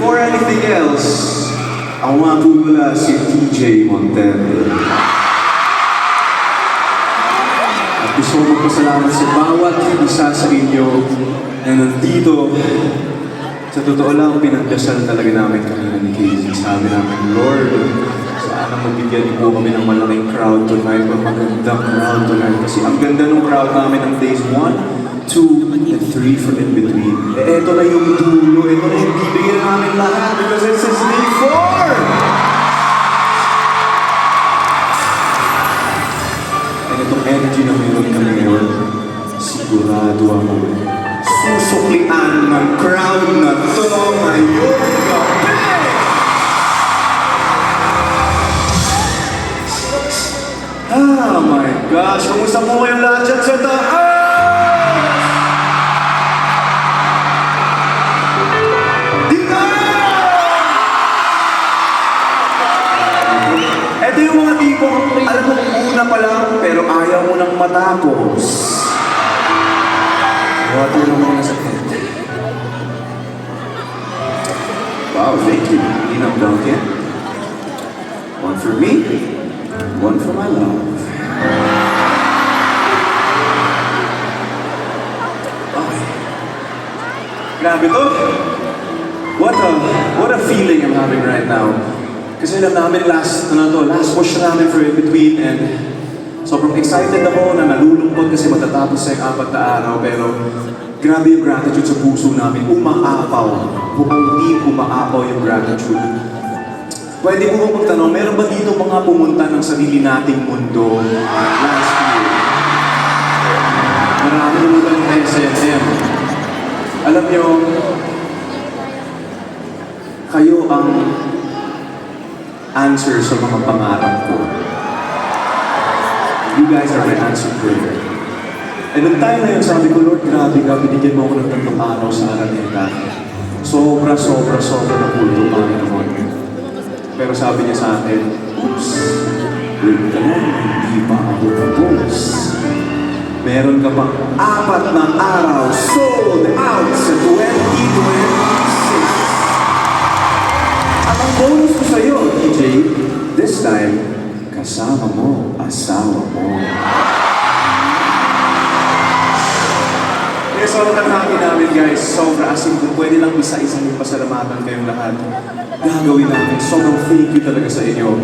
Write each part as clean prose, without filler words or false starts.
before anything else, ako nga po pala si TJ Montero. At gusto ko magpasalamat sa bawat isa sa inyo na nandito. Sa totoo lang, pinagdasal talaga namin kanina ni Casey. Sabi namin, Lord, sana mabigyan niyo po kami ng malaking crowd tonight o magandang crowd tonight. Kasi ang ganda ng crowd namin ng days 1, 2, and 3 for in between. Ito na yung dulo. Ito na yung bibigyan namin lahat because it says day 4! And itong energy na meron kami ngayon, sigurado ako, susuklian ng crowd na to ngayong gabi! Oh my gosh! Kumusta po kayong lahat dyan sa taas? Ito yung mga tipong, alam mo, una pa lang, pero ayaw mo nang matapos. Water na muna sa head. Wow, thank you. Ninang Duncan. One for me, one for my love. Okay. Grabe to. What a feeling I'm having right now. Kasi alam namin last push namin for in between and sobrang excited ako na nalulungkot kasi matatapos sa yung 4 na araw pero grabe yung gratitude sa puso namin. Umaapaw. Buong team umaapaw yung gratitude. Pwede mo bang magtanong, meron ba dito mga pumunta ng sarili nating mundo last year? Marami pumunta ng SNM. Alam nyo, kayo ang answer sa mga pangarap ko. You guys are my answer prayer. And nung time na yun, sabi ko, Lord, grabe ka, binigyan mo ako ng 3 araw sa Araneta. Sobra na kulto kami naman. Pero sabi niya sa akin, oops, wait ka na, hindi pa ako tapos. Meron ka pang 4 na araw sold out sa 2026. At ang bonus ko sa'yo, DJ, this time, kasama mo, asawa mo. Kaya sobrang happy namin guys, sobra asin kung pwede lang isa-isang yung pasalamatan kayong lahat. Gagawin namin, sobrang thank you talaga sa inyo.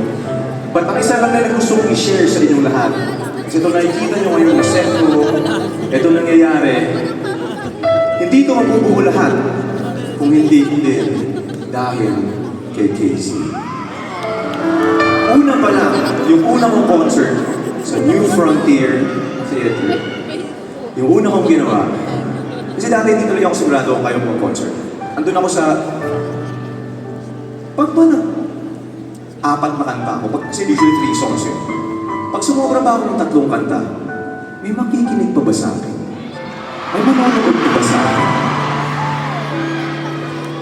But ang isa lang na gusto kong i-share sa inyong lahat. Kasi ito nakikita nyo ngayon na sentro, ito nangyayari. Hindi ito mabubuo lahat kung hindi dahil kay Casey. Una pa lang, yung una kong concert sa New Frontier Theater, yung una kong ginawa, kasi dati hindi tuloy ako sigurado kung kayong mag-concert. Andun ako sa, pag ba na, 4 na kanta ako, kasi usually 3 songs yun. Pag sumobra ba ako ng 3 kanta, may makikinig pa ba sa akin? May manonood pa ba sa akin?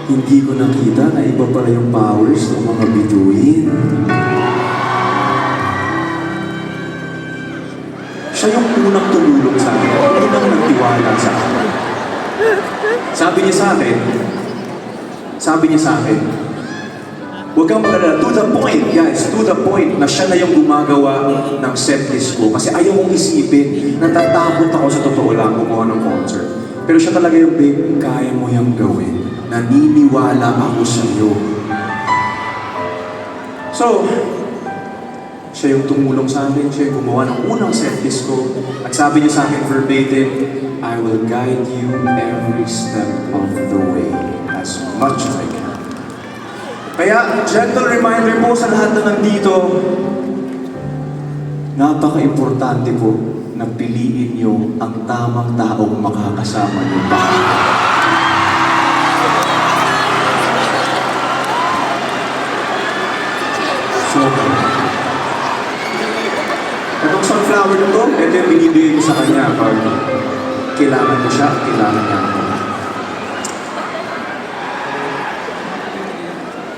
Hindi ko nakita na iba pala yung powers ng mga bituin. Siya yung unang tumulong sa akin, unang nagtiwala sa akin. Sabi niya sa akin, huwag kang magalala, to the point, guys, to the point na siya na yung gumagawa ng setlist ko. Kasi ayaw kong isipin, natatakot ako sa totoo lang gumawa ng concert. Pero siya talaga yung, babe, kaya mo yung gawin. Naniniwala ako sa iyo. So, siya yung tumulong sa akin, siya yung gumawa ng unang setlist ko. At sabi niya sa akin verbatim, I will guide you every step of the way as much as I can. Kaya, gentle reminder po sa lahat na nandito, napaka-importante po na piliin niyo ang tamang taong makakasama niyo pa. So, itong sunflower na to, ito yung binibigay ko sa kanya pag kailangan ko siya, kailangan niya ako.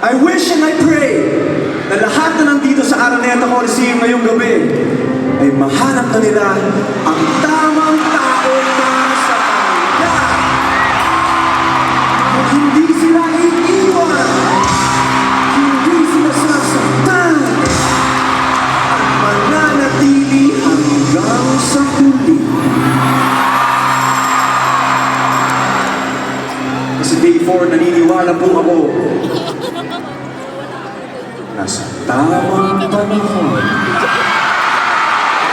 I wish and I pray na lahat na nandito sa Araneta Coliseum ngayong gabi ay mahanap na nila ang tamang tao para sa kanila. Hindi sila iiwan. 2024, naniniwala po ako nasa tamang panahon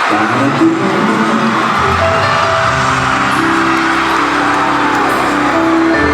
darating